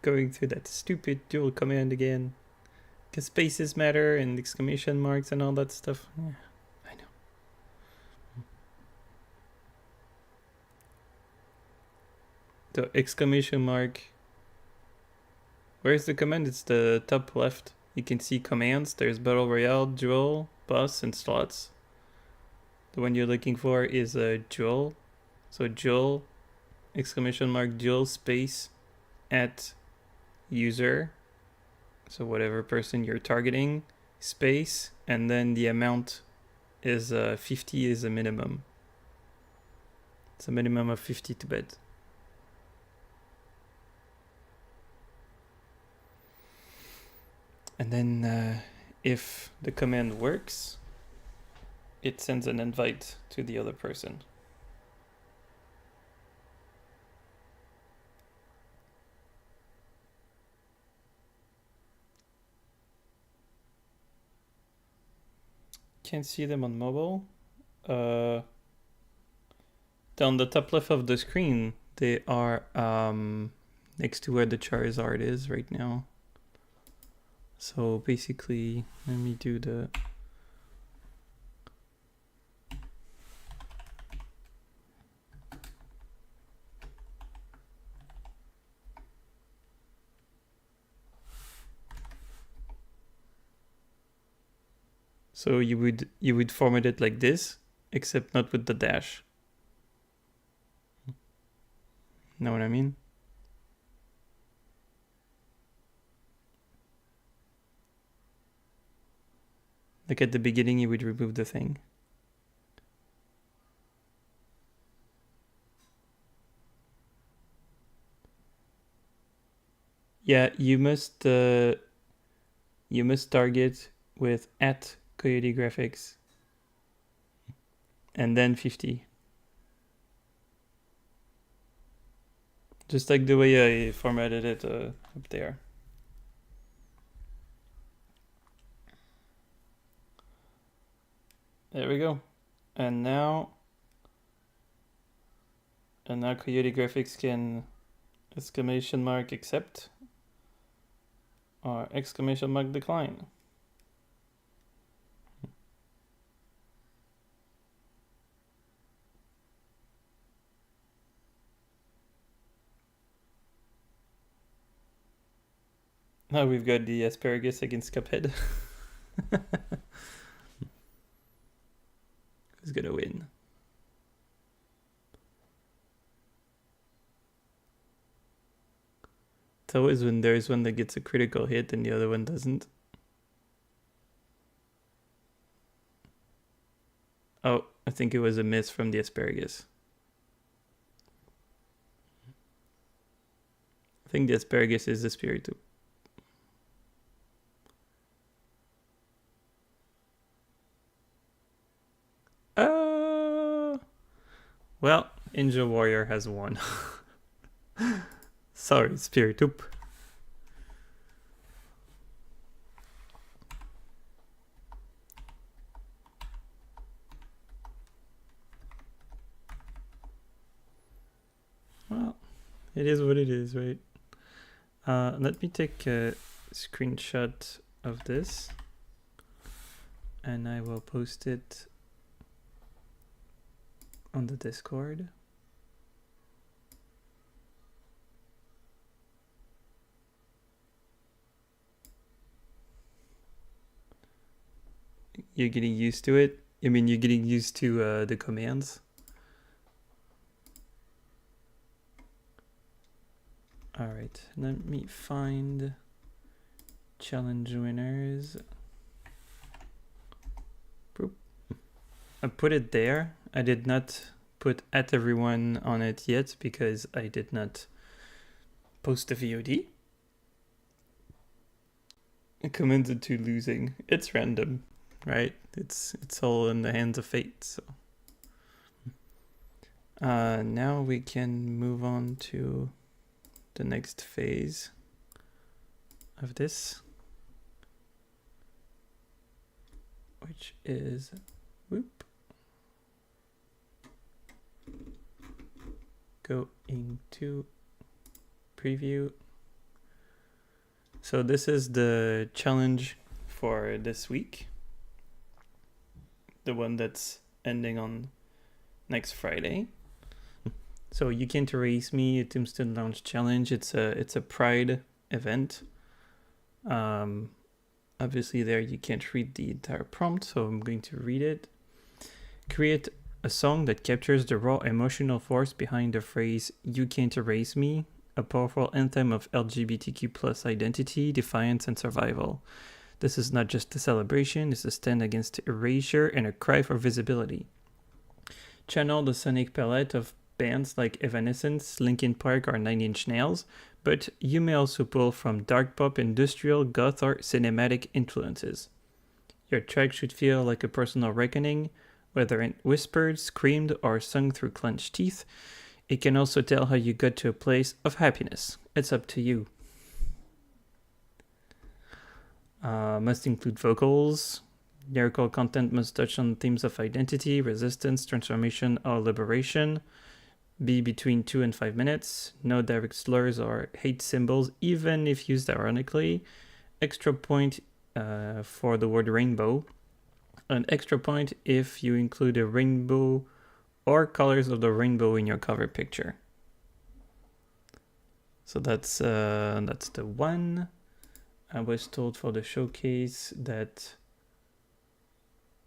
Going through that stupid dual command again. Because spaces matter and exclamation marks and all that stuff. Yeah, I know. The exclamation mark. Where's the command? It's the top left. You can see commands. There's Battle Royale, Duel, Boss, and Slots. The one you're looking for is a Duel. So Duel, exclamation mark, Duel, space, at user, so whatever person you're targeting, space, and then the amount is 50 is a minimum. It's a minimum of 50 to bet. And then if the command works, it sends an invite to the other person. Can't see them on mobile. Down the top left of the screen, they are next to where the Charizard is right now. So basically, let me do the... So you would format it like this, except not with the dash. Know what I mean? Like at the beginning, you would remove the thing. Yeah, you must target with at Coyote Graphics and then 50. Just like the way I formatted it up there. There we go. And now Coyote Graphics can exclamation mark accept or exclamation mark decline. Now we've got the asparagus against Cuphead. Who's gonna win? It's always when there's one that gets a critical hit and the other one doesn't. Oh, I think it was a miss from the asparagus. I think the asparagus is the Spiritomb. Well, Ninja Warrior has won. Sorry, Spiritomb. Well, it is what it is, right? Let me take a screenshot of this and I will post it on the Discord. You're getting used to it? I mean, you're getting used to the commands? Alright, let me find challenge winners. Boop. I put it there. I did not put at everyone on it yet because I did not post the VOD. I commented to losing. It's random, right? It's all in the hands of fate. So now we can move on to the next phase of this, which is whoop, go into preview. So this is the challenge for this week, the one that's ending on next Friday. So You Can't Erase Me, a Tombstone Lounge challenge. It's a Pride event. Obviously there you can't read the entire prompt, so I'm going to read it. Create a song that captures the raw emotional force behind the phrase "You Can't Erase Me," a powerful anthem of LGBTQ plus identity, defiance, and survival. This is not just a celebration, it's a stand against erasure and a cry for visibility. Channel the sonic palette of bands like Evanescence, Linkin Park, or Nine Inch Nails, but you may also pull from dark pop, industrial, goth, or cinematic influences. Your track should feel like a personal reckoning, whether whispered, screamed, or sung through clenched teeth. It can also tell how you got to a place of happiness. It's up to you. Must include vocals. Lyrical content must touch on themes of identity, resistance, transformation, or liberation. Be between 2 and 5 minutes. No direct slurs or hate symbols, even if used ironically. Extra point for the word rainbow. An extra point if you include a rainbow or colors of the rainbow in your cover picture. So that's the one. I was told for the showcase that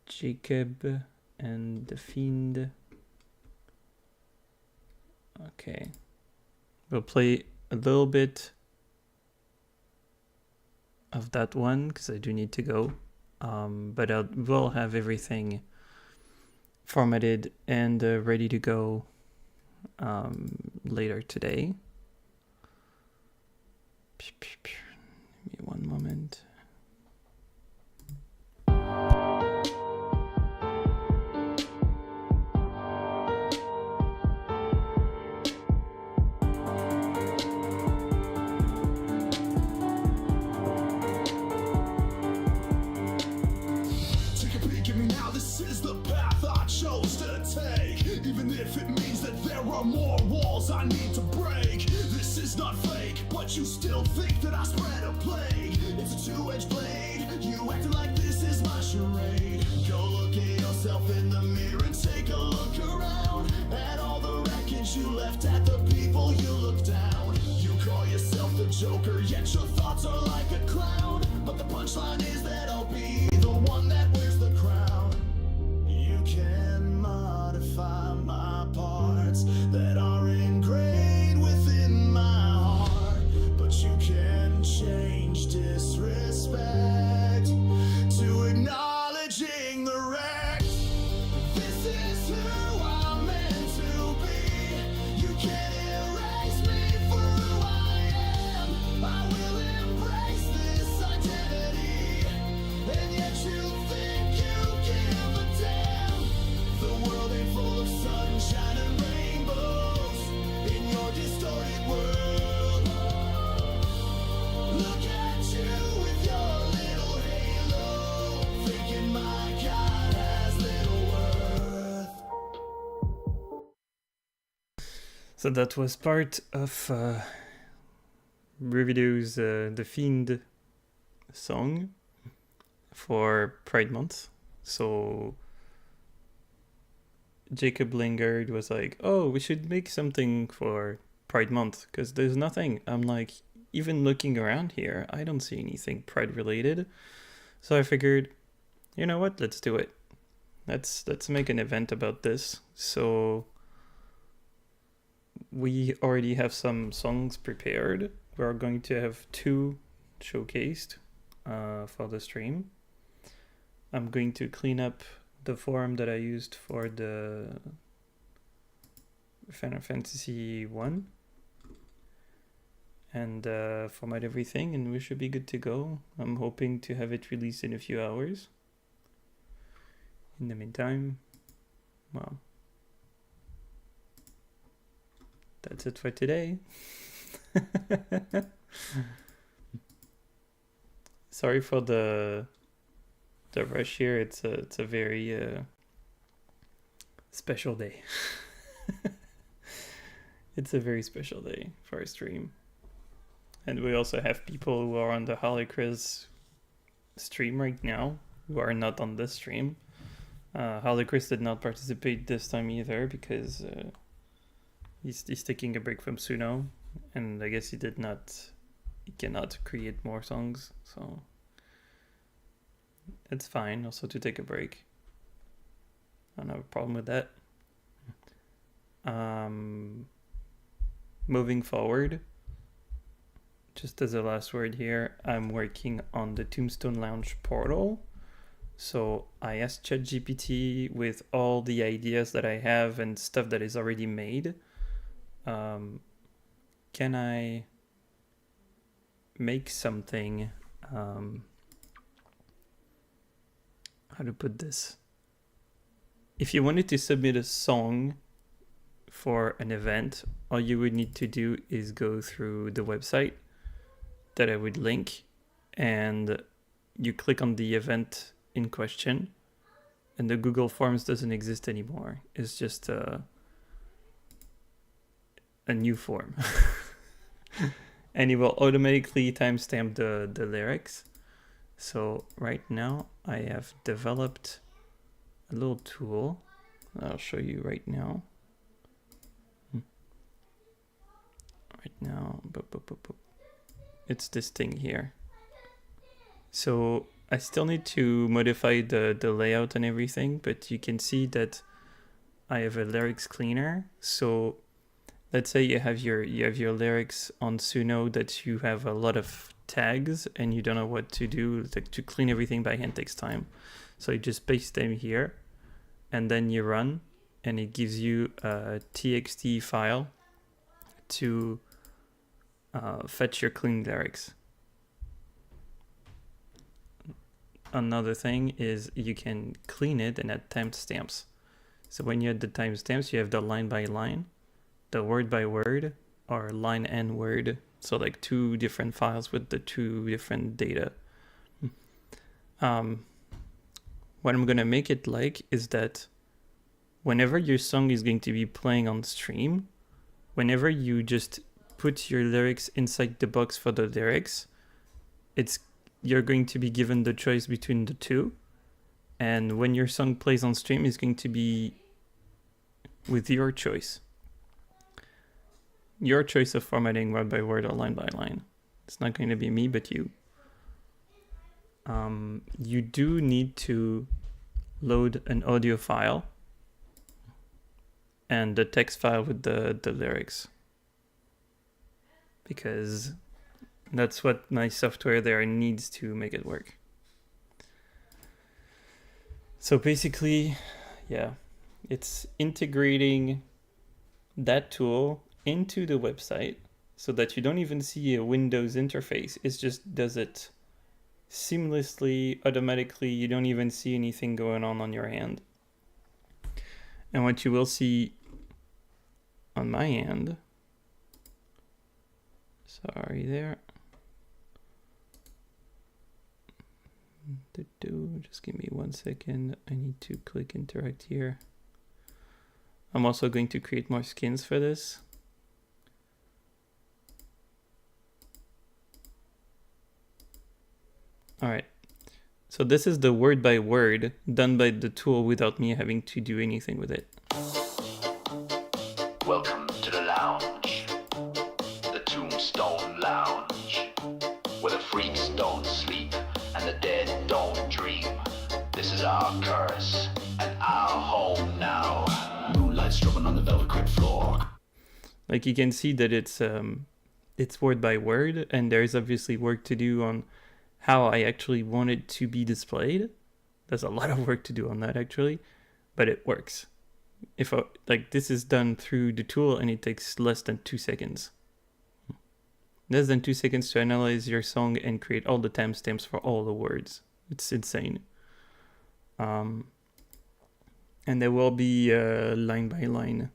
Jacob and the Fiend. Okay, we'll play a little bit of that one because I do need to go. But we'll have everything formatted and ready to go later today. Give me one moment. Even if it means that there are more walls I need to break. This is not fake, but you still think that I spread a plague. It's a two-edged blade, you acting like this is my charade. Go look at yourself in the mirror and take a look around at all the wreckage you left, at the people you look down. You call yourself the Joker, yet your thoughts are like a clown. But the punchline is that I'll be the one that wears the crown. You can modify my parts that are ingrained within my heart, but you So that was part of Rivido's The Fiend song for Pride Month. So Jacob Lingard was like, oh, we should make something for Pride Month because there's nothing. I'm like, even looking around here, I don't see anything Pride related. So I figured, you know what, let's do it. Let's make an event about this. So we already have some songs prepared. We're going to have 2 showcased for the stream. I'm going to clean up the forum that I used for the Final Fantasy 1 and format everything, and we should be good to go. I'm hoping to have it released in a few hours. In the meantime, well, that's it for today. Sorry for the rush here. It's a very special day. It's a very special day for a stream. And we also have people who are on the Holocris stream right now who are not on this stream. Holocris did not participate this time either because he's taking a break from Suno, and I guess he cannot create more songs, so it's fine also to take a break. I don't have a problem with that. Moving forward, just as a last word here, I'm working on the Tombstone Lounge portal. So I asked ChatGPT with all the ideas that I have and stuff that is already made. Can I make something, how to put this? If you wanted to submit a song for an event, all you would need to do is go through the website that I would link, and you click on the event in question, and the Google Forms doesn't exist anymore. It's just a new form. And it will automatically timestamp the lyrics. So right now I have developed a little tool. I'll show you right now. Right now, it's this thing here. So I still need to modify the layout and everything, but you can see that I have a lyrics cleaner. So let's say you have your lyrics on Suno that you have a lot of tags and you don't know what to do. Like, to clean everything by hand takes time. So you just paste them here and then you run, and it gives you a TXT file to fetch your clean lyrics. Another thing is you can clean it and add timestamps. So when you add the timestamps, you have the line by line, the word by word, or line and word. So like 2 different files with the 2 different data. What I'm gonna make it like is that whenever your song is going to be playing on stream, whenever you just put your lyrics inside the box for the lyrics, you're going to be given the choice between the 2, and when your song plays on stream, it's going to be with your choice. Your choice of formatting word by word or line by line. It's not going to be me, but you. You do need to load an audio file and the text file with the lyrics, because that's what my software there needs to make it work. So basically, yeah, it's integrating that tool into the website so that you don't even see a Windows interface. It just does it seamlessly, automatically. You don't even see anything going on your end. And what you will see on my end, sorry there. Just give me 1 second. I need to click interact here. I'm also going to create more skins for this. All right. So this is the word by word done by the tool without me having to do anything with it. Welcome to the lounge, the Tombstone Lounge, where the freaks don't sleep and the dead don't dream. This is our curse and our home now. Moonlight strumming on the velvet crypt floor. Like you can see that it's word by word, and there's obviously work to do on how I actually want it to be displayed. There's a lot of work to do on that actually, but it works. If like this is done through the tool and it takes less than 2 seconds. Less than 2 seconds to analyze your song and create all the timestamps for all the words. It's insane. And there will be line by line.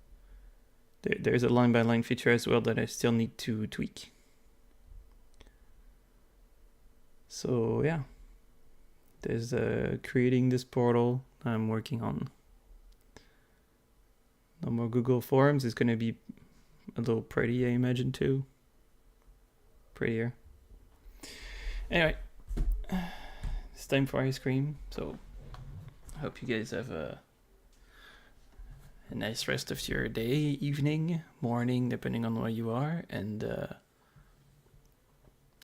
There's a line by line feature as well that I still need to tweak. So yeah, there's creating this portal I'm working on. No more Google Forms. It's gonna be a little pretty, I imagine, too. Prettier. Anyway, it's time for ice cream. So I hope you guys have a nice rest of your day, evening, morning, depending on where you are. And